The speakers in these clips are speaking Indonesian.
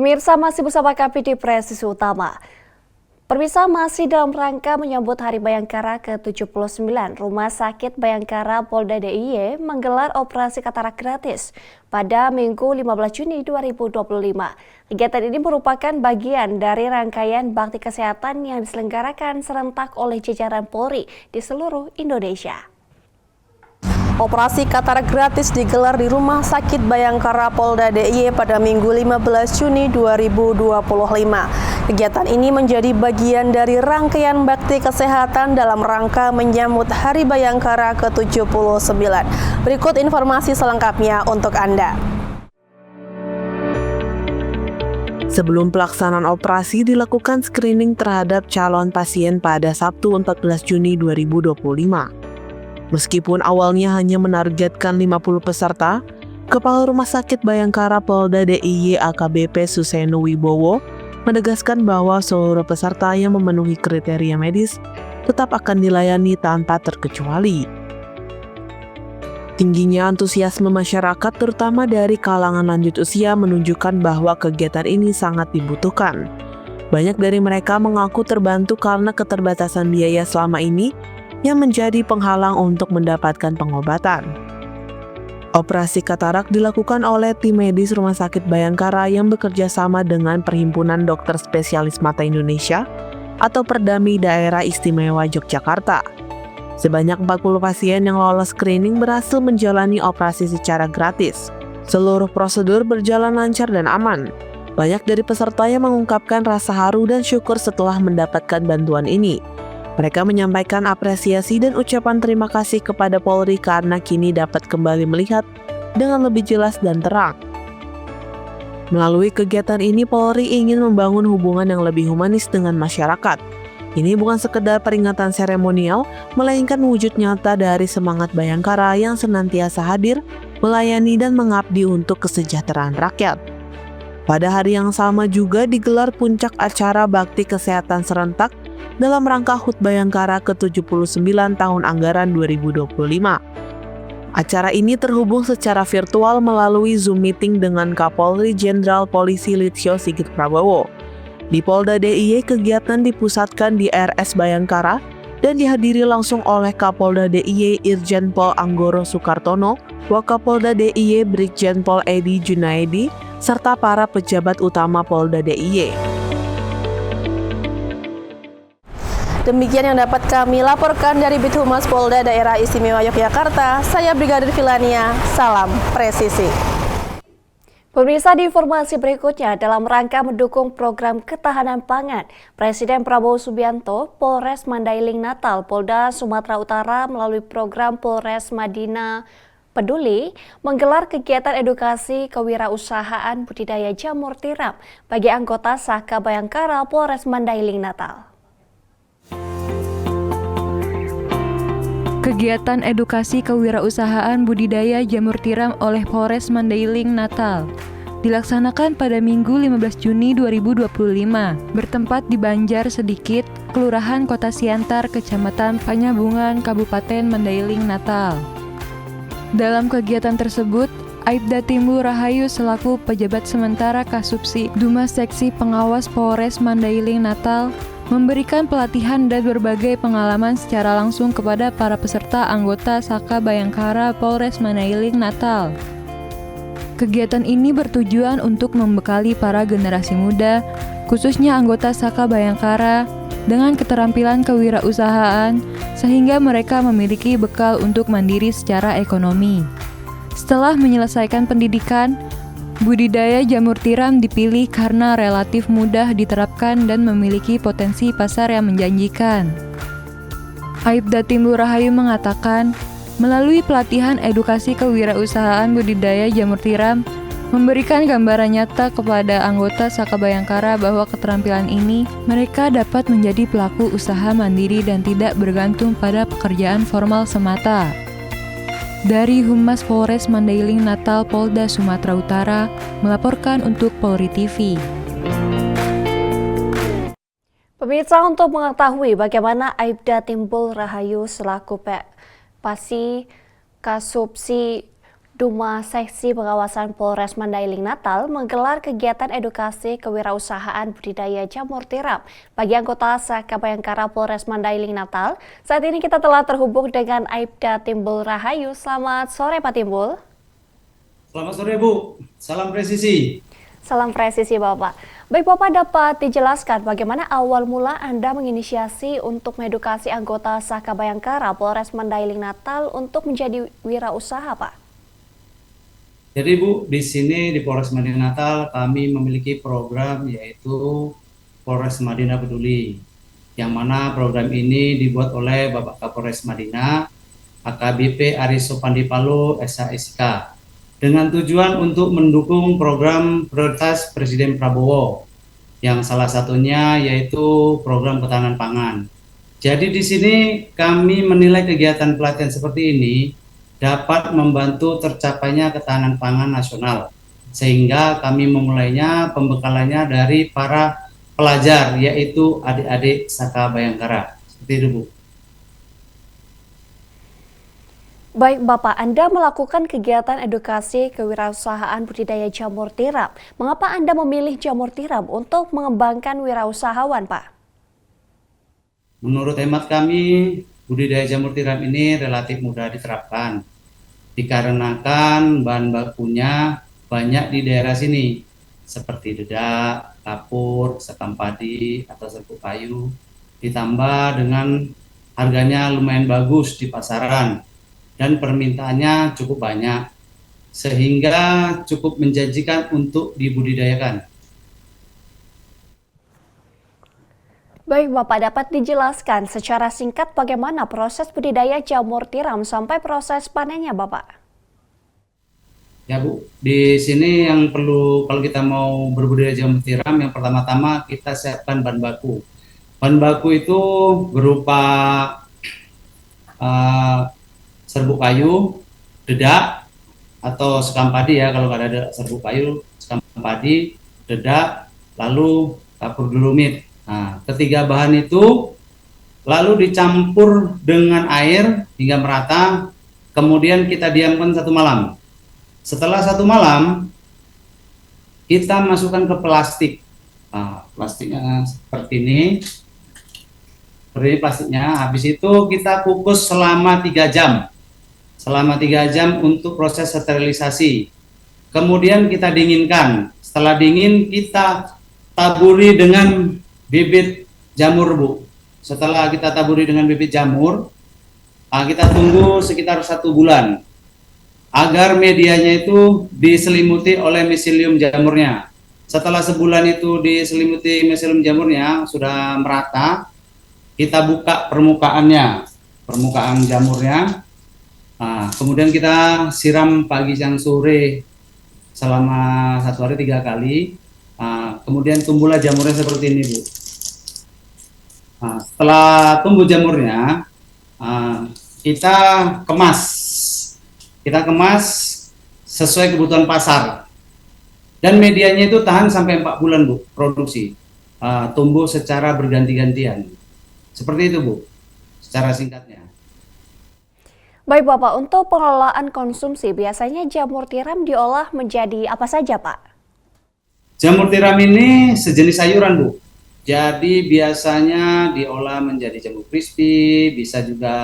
Pemirsa masih bersama kami di Presisi Utama. Pemirsa masih dalam rangka menyambut Hari Bayangkara ke-79, Rumah Sakit Bayangkara Polda DIY menggelar operasi katarak gratis pada Minggu 15 Juni 2025. Kegiatan ini merupakan bagian dari rangkaian bakti kesehatan yang diselenggarakan serentak oleh jajaran Polri di seluruh Indonesia. Operasi katarak gratis digelar di Rumah Sakit Bayangkara Polda DIY pada Minggu 15 Juni 2025. Kegiatan ini menjadi bagian dari rangkaian bakti kesehatan dalam rangka menyambut Hari Bayangkara ke-79. Berikut informasi selengkapnya untuk Anda. Sebelum pelaksanaan operasi dilakukan screening terhadap calon pasien pada Sabtu 14 Juni 2025. Meskipun awalnya hanya menargetkan 50 peserta, Kepala Rumah Sakit Bayangkara Polda DIY AKBP Suseno Wibowo menegaskan bahwa seluruh peserta yang memenuhi kriteria medis tetap akan dilayani tanpa terkecuali. Tingginya antusiasme masyarakat terutama dari kalangan lanjut usia menunjukkan bahwa kegiatan ini sangat dibutuhkan. Banyak dari mereka mengaku terbantu karena keterbatasan biaya selama ini yang menjadi penghalang untuk mendapatkan pengobatan. Operasi katarak dilakukan oleh tim medis Rumah Sakit Bayangkara yang bekerja sama dengan Perhimpunan Dokter Spesialis Mata Indonesia atau Perdami Daerah Istimewa Yogyakarta. Sebanyak 40 pasien yang lolos screening berhasil menjalani operasi secara gratis. Seluruh prosedur berjalan lancar dan aman. Banyak dari peserta yang mengungkapkan rasa haru dan syukur setelah mendapatkan bantuan ini. Mereka menyampaikan apresiasi dan ucapan terima kasih kepada Polri karena kini dapat kembali melihat dengan lebih jelas dan terang. Melalui kegiatan ini, Polri ingin membangun hubungan yang lebih humanis dengan masyarakat. Ini bukan sekedar peringatan seremonial, melainkan wujud nyata dari semangat Bayangkara yang senantiasa hadir, melayani dan mengabdi untuk kesejahteraan rakyat. Pada hari yang sama juga digelar puncak acara bakti kesehatan serentak dalam rangka HUT Bayangkara ke-79 tahun anggaran 2025. Acara ini terhubung secara virtual melalui Zoom meeting dengan Kapolri Jenderal Polisi Listio Sigit Prabowo. Di Polda DIY, kegiatan dipusatkan di RS Bayangkara dan dihadiri langsung oleh Kapolda DIY Irjen Pol Anggoro Soekartono, Wakapolda DIY Brigjen Pol Edi Junaedi, serta para pejabat utama Polda DIY. Demikian yang dapat kami laporkan dari Bithumas Polda Daerah Istimewa Yogyakarta. Saya Brigadir Filania, salam presisi. Pemirsa, di informasi berikutnya, dalam rangka mendukung program ketahanan pangan, Presiden Prabowo Subianto, Polres Mandailing Natal, Polda Sumatera Utara melalui program Polres Madinah Peduli menggelar kegiatan edukasi kewirausahaan budidaya jamur tiram bagi anggota Saka Bayangkara Polres Mandailing Natal. Kegiatan edukasi kewirausahaan budidaya jamur tiram oleh Polres Mandailing Natal dilaksanakan pada Minggu 15 Juni 2025 bertempat di Banjar Sedikit, Kelurahan Kota Siantar, Kecamatan Panyabungan, Kabupaten Mandailing Natal. Dalam kegiatan tersebut, Aibda Timbul Rahayu selaku pejabat sementara Kasubsi Dumas Seksi Pengawas Polres Mandailing Natal memberikan pelatihan dan berbagai pengalaman secara langsung kepada para peserta anggota Saka Bayangkara Polres Mandailing Natal. Kegiatan ini bertujuan untuk membekali para generasi muda, khususnya anggota Saka Bayangkara, dengan keterampilan kewirausahaan sehingga mereka memiliki bekal untuk mandiri secara ekonomi. Setelah menyelesaikan pendidikan, budidaya jamur tiram dipilih karena relatif mudah diterapkan dan memiliki potensi pasar yang menjanjikan. Aibda Timbul Rahayu mengatakan, melalui pelatihan edukasi kewirausahaan budidaya jamur tiram, memberikan gambaran nyata kepada anggota Saka Bayangkara bahwa keterampilan ini mereka dapat menjadi pelaku usaha mandiri dan tidak bergantung pada pekerjaan formal semata. Dari Humas Polres Mandailing Natal Polda Sumatera Utara melaporkan untuk Polri TV. Pemirsa, untuk mengetahui bagaimana Aibda Timbul Rahayu selaku Pasi Kasubsi Duma Seksi Pengawasan Polres Mandailing Natal menggelar kegiatan edukasi kewirausahaan budidaya jamur tiram bagi anggota Saka Bayangkara Polres Mandailing Natal. Saat ini kita telah terhubung dengan Aibda Timbul Rahayu. Selamat sore Pak Timbul. Selamat sore Bu, salam presisi. Salam presisi Bapak. Baik Bapak, dapat dijelaskan bagaimana awal mula Anda menginisiasi untuk mengedukasi anggota Saka Bayangkara Polres Mandailing Natal untuk menjadi wirausaha Pak? Jadi Bu, di sini di Polres Madinah Natal kami memiliki program yaitu Polres Madinah Peduli, yang mana program ini dibuat oleh Bapak Kapolres Madinah, AKBP Ariso Pandipalo, SHSK, dengan tujuan untuk mendukung program prioritas Presiden Prabowo, yang salah satunya yaitu program ketahanan pangan. Jadi di sini kami menilai kegiatan pelatihan seperti ini dapat membantu tercapainya ketahanan pangan nasional, sehingga kami memulainya pembekalannya dari para pelajar, yaitu adik-adik Saka Bayangkara. Seperti itu Bu. Baik Bapak, Anda melakukan kegiatan edukasi kewirausahaan budidaya jamur tiram. Mengapa Anda memilih jamur tiram untuk mengembangkan wirausahawan Pak? Menurut hemat kami, budidaya jamur tiram ini relatif mudah diterapkan, dikarenakan bahan bakunya banyak di daerah sini, seperti dedak, kapur, sekam padi, atau serbuk kayu, ditambah dengan harganya lumayan bagus di pasaran, dan permintaannya cukup banyak, sehingga cukup menjanjikan untuk dibudidayakan. Baik Bapak, dapat dijelaskan secara singkat bagaimana proses budidaya jamur tiram sampai proses panennya Bapak? Ya Bu, di sini yang perlu kalau kita mau berbudidaya jamur tiram, yang pertama-tama kita siapkan bahan baku. Bahan baku itu berupa serbuk kayu, dedak, atau sekam padi ya, kalau nggak ada serbuk kayu, sekam padi, dedak, lalu kapur dolomit. Nah, ketiga bahan itu lalu dicampur dengan air hingga merata, kemudian kita diamkan 1 malam. Setelah 1 malam, kita masukkan ke plastik. Nah, plastiknya seperti ini. Seperti ini plastiknya. Habis itu kita kukus selama 3 jam. Selama 3 jam untuk proses sterilisasi. Kemudian kita dinginkan. Setelah dingin, kita taburi dengan bibit jamur Bu. Setelah kita taburi dengan bibit jamur, kita tunggu sekitar 1 bulan agar medianya itu diselimuti oleh miselium jamurnya. Setelah sebulan itu diselimuti miselium jamurnya sudah merata, kita buka permukaannya, permukaan jamurnya. Kemudian kita siram pagi, siang, sore selama 1 hari 3 kali. Kemudian tumbuhlah jamurnya seperti ini Bu. Setelah tumbuh jamurnya, kita kemas sesuai kebutuhan pasar, dan medianya itu tahan sampai 4 bulan Bu, produksi, tumbuh secara berganti-gantian. Seperti itu Bu, secara singkatnya. Baik Bapak, untuk pengelolaan konsumsi biasanya jamur tiram diolah menjadi apa saja Pak? Jamur tiram ini sejenis sayuran Bu. Jadi biasanya diolah menjadi jamur crispy, bisa juga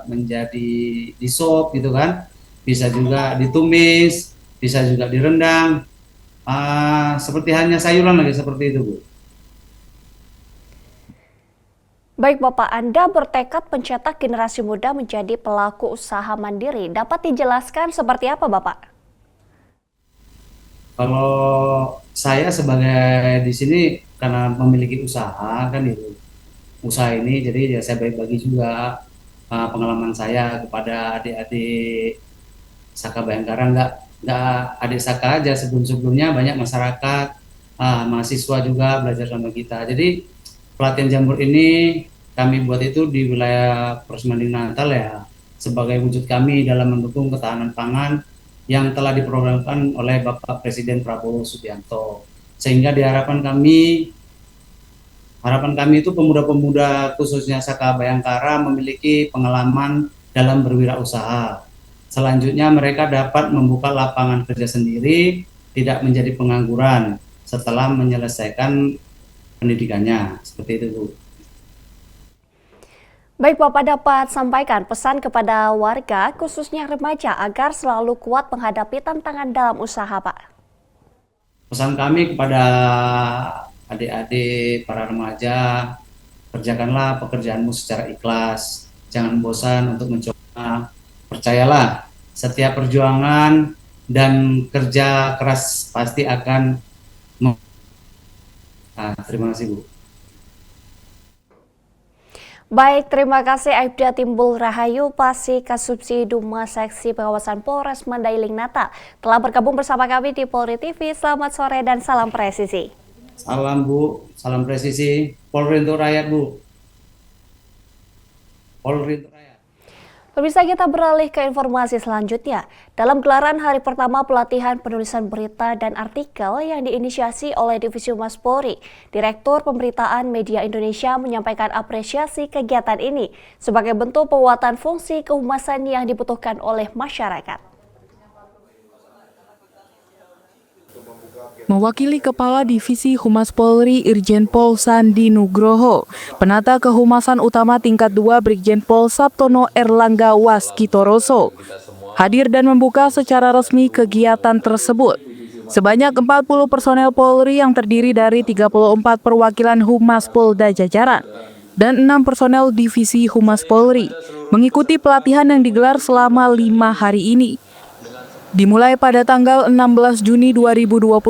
menjadi di sop gitu kan, bisa juga ditumis, bisa juga direndang, seperti hanya sayuran lagi seperti itu Bu. Baik Bapak, Anda bertekad mencetak generasi muda menjadi pelaku usaha mandiri. Dapat dijelaskan seperti apa Bapak? Kalau saya sebagai di sini karena memiliki usaha kan itu, usaha ini jadi ya saya bagi juga pengalaman saya kepada adik-adik Saka Bayangkara, nggak adik Saka aja, sebelumnya banyak masyarakat, mahasiswa juga belajar sama kita. Jadi pelatihan jamur ini kami buat itu di wilayah Polres Madinah Natal ya, sebagai wujud kami dalam mendukung ketahanan pangan yang telah diprogramkan oleh Bapak Presiden Prabowo Subianto. Sehingga harapan kami itu pemuda-pemuda khususnya Saka Bayangkara memiliki pengalaman dalam berwirausaha. Selanjutnya mereka dapat membuka lapangan kerja sendiri, tidak menjadi pengangguran setelah menyelesaikan pendidikannya. Seperti itu, Bu. Baik, Bapak dapat sampaikan pesan kepada warga, khususnya remaja, agar selalu kuat menghadapi tantangan dalam usaha, Pak. Pesan kami kepada adik-adik, para remaja, kerjakanlah pekerjaanmu secara ikhlas, jangan bosan untuk mencoba. Percayalah, setiap perjuangan dan kerja keras pasti akan terima kasih, Bu. Baik, terima kasih Aibda Timbul Rahayu, Pasi Kasubsi Duma Seksi Pengawasan Polres Mandailing Natal, telah bergabung bersama kami di Polri TV. Selamat sore dan salam presisi. Salam, Bu, salam presisi. Polri untuk rakyat, Bu. Polri untuk rakyat. Pemirsa, kita beralih ke informasi selanjutnya. Dalam gelaran hari pertama pelatihan penulisan berita dan artikel yang diinisiasi oleh Divisi Humas Polri, Direktur Pemberitaan Media Indonesia menyampaikan apresiasi kegiatan ini sebagai bentuk penguatan fungsi kehumasan yang dibutuhkan oleh masyarakat. Mewakili Kepala Divisi Humas Polri Irjen Pol Sandi Nugroho, Penata Kehumasan Utama Tingkat 2 Brigjen Pol Sabtono Erlangga Waskitoroso hadir dan membuka secara resmi kegiatan tersebut. Sebanyak 40 personel Polri yang terdiri dari 34 perwakilan Humas Polda Jajaran dan 6 personel Divisi Humas Polri mengikuti pelatihan yang digelar selama 5 hari ini. Dimulai pada tanggal 16 Juni 2025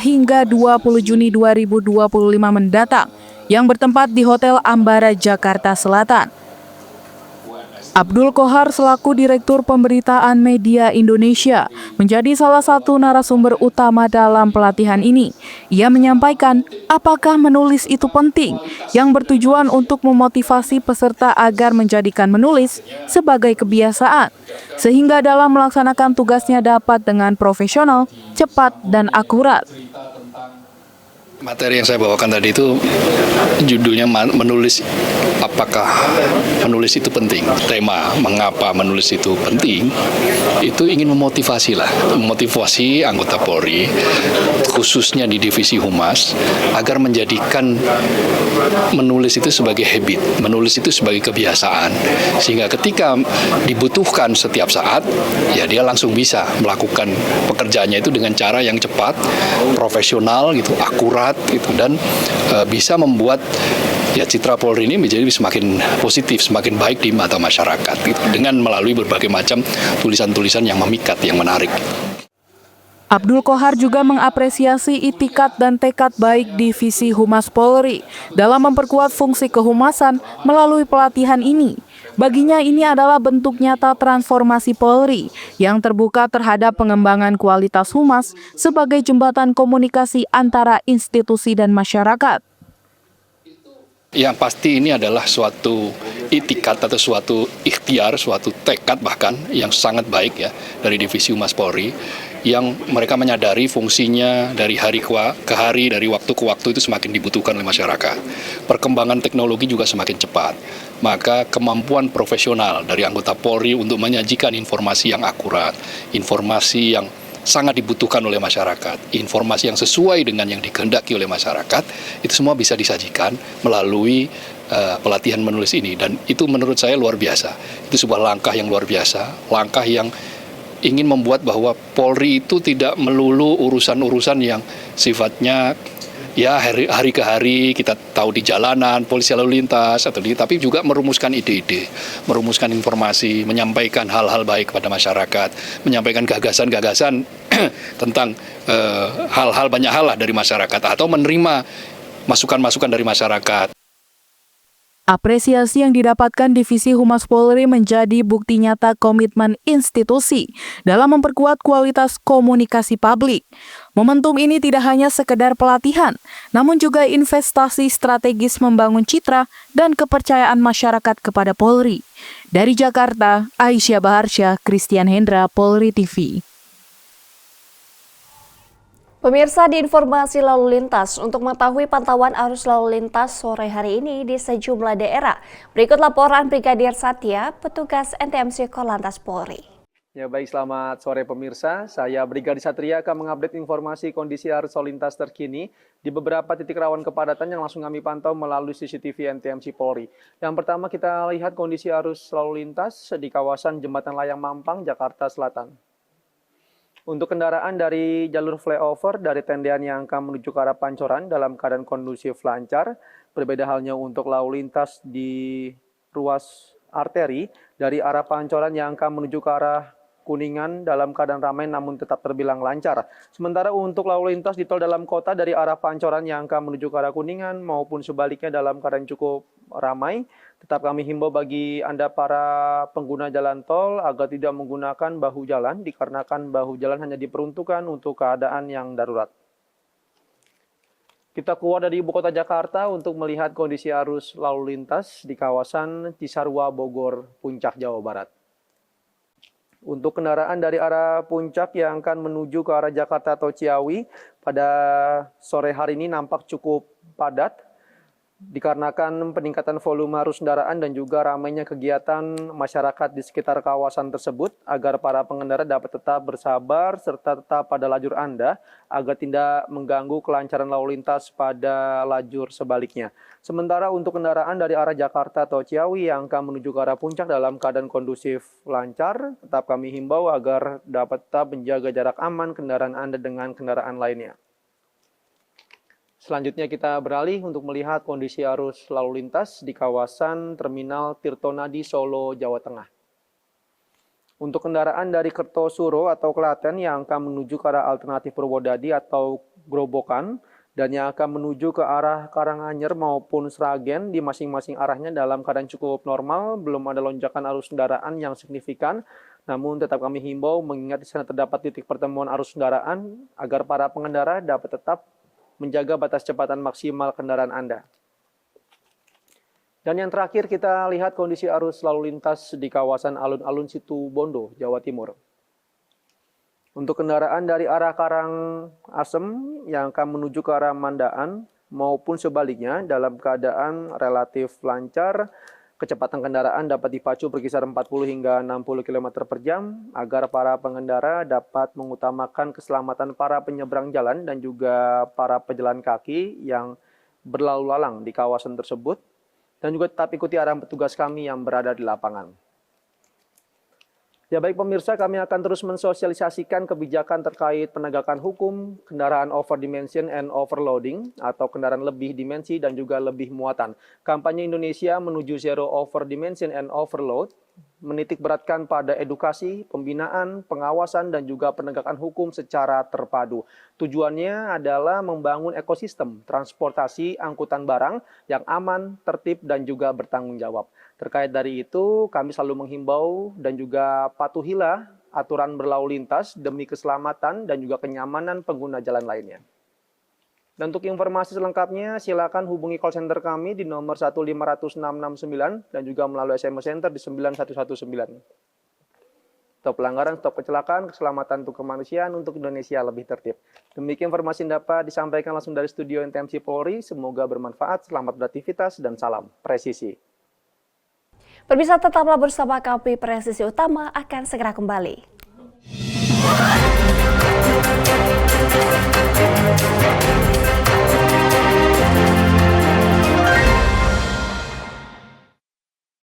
hingga 20 Juni 2025 mendatang, yang bertempat di Hotel Ambara, Jakarta Selatan. Abdul Kohar selaku Direktur Pemberitaan Media Indonesia menjadi salah satu narasumber utama dalam pelatihan ini. Ia menyampaikan apakah menulis itu penting, yang bertujuan untuk memotivasi peserta agar menjadikan menulis sebagai kebiasaan, sehingga dalam melaksanakan tugasnya dapat dengan profesional, cepat, dan akurat. Materi yang saya bawakan tadi itu judulnya menulis, apakah menulis itu penting. Tema mengapa menulis itu penting itu ingin memotivasi anggota Polri khususnya di Divisi Humas agar menjadikan menulis itu sebagai habit, menulis itu sebagai kebiasaan, sehingga ketika dibutuhkan setiap saat ya dia langsung bisa melakukan pekerjaannya itu dengan cara yang cepat, profesional gitu, akurat gitu, dan bisa membuat ya citra Polri ini menjadi semakin positif, semakin baik di mata masyarakat gitu, dengan melalui berbagai macam tulisan-tulisan yang memikat, yang menarik. Abdul Kohar juga mengapresiasi itikat dan tekad baik Divisi Humas Polri dalam memperkuat fungsi kehumasan melalui pelatihan ini. Baginya ini adalah bentuk nyata transformasi Polri yang terbuka terhadap pengembangan kualitas humas sebagai jembatan komunikasi antara institusi dan masyarakat. Yang pasti ini adalah suatu itikat atau suatu ikhtiar, suatu tekad bahkan yang sangat baik ya dari Divisi Humas Polri, yang mereka menyadari fungsinya dari hari ke hari, dari waktu ke waktu itu semakin dibutuhkan oleh masyarakat. Perkembangan teknologi juga semakin cepat, maka kemampuan profesional dari anggota Polri untuk menyajikan informasi yang akurat, informasi yang sangat dibutuhkan oleh masyarakat, informasi yang sesuai dengan yang dikehendaki oleh masyarakat, itu semua bisa disajikan melalui pelatihan menulis ini, dan itu menurut saya luar biasa. Itu sebuah langkah yang luar biasa, langkah yang ingin membuat bahwa Polri itu tidak melulu urusan-urusan yang sifatnya ya hari ke hari kita tahu di jalanan, polisi lalu lintas, tapi juga merumuskan ide-ide, merumuskan informasi, menyampaikan hal-hal baik kepada masyarakat, menyampaikan gagasan-gagasan tentang hal-hal banyak hal lah dari masyarakat, atau menerima masukan-masukan dari masyarakat. Apresiasi yang didapatkan Divisi Humas Polri menjadi bukti nyata komitmen institusi dalam memperkuat kualitas komunikasi publik. Momentum ini tidak hanya sekedar pelatihan, namun juga investasi strategis membangun citra dan kepercayaan masyarakat kepada Polri. Dari Jakarta, Aisyah Baharsya, Christian Hendra, Polri TV. Pemirsa, di informasi lalu lintas, untuk mengetahui pantauan arus lalu lintas sore hari ini di sejumlah daerah, berikut laporan Brigadir Satya, petugas NTMC Korlantas Polri. Ya baik, selamat sore pemirsa. Saya Brigadir Satria akan mengupdate informasi kondisi arus lalu lintas terkini di beberapa titik rawan kepadatan yang langsung kami pantau melalui CCTV NTMC Polri. Yang pertama kita lihat kondisi arus lalu lintas di kawasan Jembatan Layang Mampang, Jakarta Selatan. Untuk kendaraan dari jalur flyover dari tendean yang akan menuju ke arah Pancoran dalam keadaan kondusif lancar, berbeda halnya untuk lalu lintas di ruas arteri dari arah Pancoran yang akan menuju ke arah Kuningan dalam keadaan ramai namun tetap terbilang lancar. Sementara untuk lalu lintas di tol dalam kota dari arah Pancoran yang akan menuju ke arah Kuningan maupun sebaliknya dalam keadaan cukup ramai, tetap kami himbau bagi Anda para pengguna jalan tol agar tidak menggunakan bahu jalan dikarenakan bahu jalan hanya diperuntukkan untuk keadaan yang darurat. Kita keluar dari ibu kota Jakarta untuk melihat kondisi arus lalu lintas di kawasan Cisarua, Bogor, Puncak, Jawa Barat. Untuk kendaraan dari arah Puncak yang akan menuju ke arah Jakarta atau Ciawi pada sore hari ini nampak cukup padat dikarenakan peningkatan volume arus kendaraan dan juga ramainya kegiatan masyarakat di sekitar kawasan tersebut agar para pengendara dapat tetap bersabar serta tetap pada lajur Anda agar tidak mengganggu kelancaran lalu lintas pada lajur sebaliknya. Sementara untuk kendaraan dari arah Jakarta atau Ciawi yang akan menuju ke arah Puncak dalam keadaan kondusif lancar, tetap kami himbau agar dapat tetap menjaga jarak aman kendaraan Anda dengan kendaraan lainnya. Selanjutnya kita beralih untuk melihat kondisi arus lalu lintas di kawasan Terminal Tirtonadi, Solo, Jawa Tengah. Untuk kendaraan dari Kertosuro atau Klaten yang akan menuju ke arah alternatif Purwodadi atau Grobogan dan yang akan menuju ke arah Karanganyar maupun Sragen di masing-masing arahnya dalam keadaan cukup normal, belum ada lonjakan arus kendaraan yang signifikan. Namun tetap kami himbau mengingat di sana terdapat titik pertemuan arus kendaraan agar para pengendara dapat tetap menjaga batas kecepatan maksimal kendaraan Anda. Dan yang terakhir kita lihat kondisi arus lalu lintas di kawasan alun-alun Situbondo, Jawa Timur. Untuk kendaraan dari arah Karangasem yang akan menuju ke arah Mandaan maupun sebaliknya dalam keadaan relatif lancar, kecepatan kendaraan dapat dipacu berkisar 40 hingga 60 km per jam agar para pengendara dapat mengutamakan keselamatan para penyeberang jalan dan juga para pejalan kaki yang berlalu lalang di kawasan tersebut dan juga tetap ikuti arahan petugas kami yang berada di lapangan. Ya baik pemirsa, kami akan terus mensosialisasikan kebijakan terkait penegakan hukum, kendaraan over dimension and overloading atau kendaraan lebih dimensi dan juga lebih muatan. Kampanye Indonesia menuju zero over dimension and overload menitik beratkan pada edukasi, pembinaan, pengawasan dan juga penegakan hukum secara terpadu. Tujuannya adalah membangun ekosistem transportasi angkutan barang yang aman, tertib dan juga bertanggung jawab. Terkait dari itu, kami selalu menghimbau dan juga patuhilah aturan berlalu lintas demi keselamatan dan juga kenyamanan pengguna jalan lainnya. Dan untuk informasi selengkapnya, silakan hubungi call center kami di nomor 1500669 dan juga melalui SMS Center di 9119. Stop pelanggaran, stop kecelakaan, keselamatan untuk kemanusiaan untuk Indonesia lebih tertib. Demikian informasi yang dapat disampaikan langsung dari studio NTMC Polri. Semoga bermanfaat, selamat beraktivitas, dan salam presisi. Pemirsa tetaplah bersama kami, Presisi Utama akan segera kembali.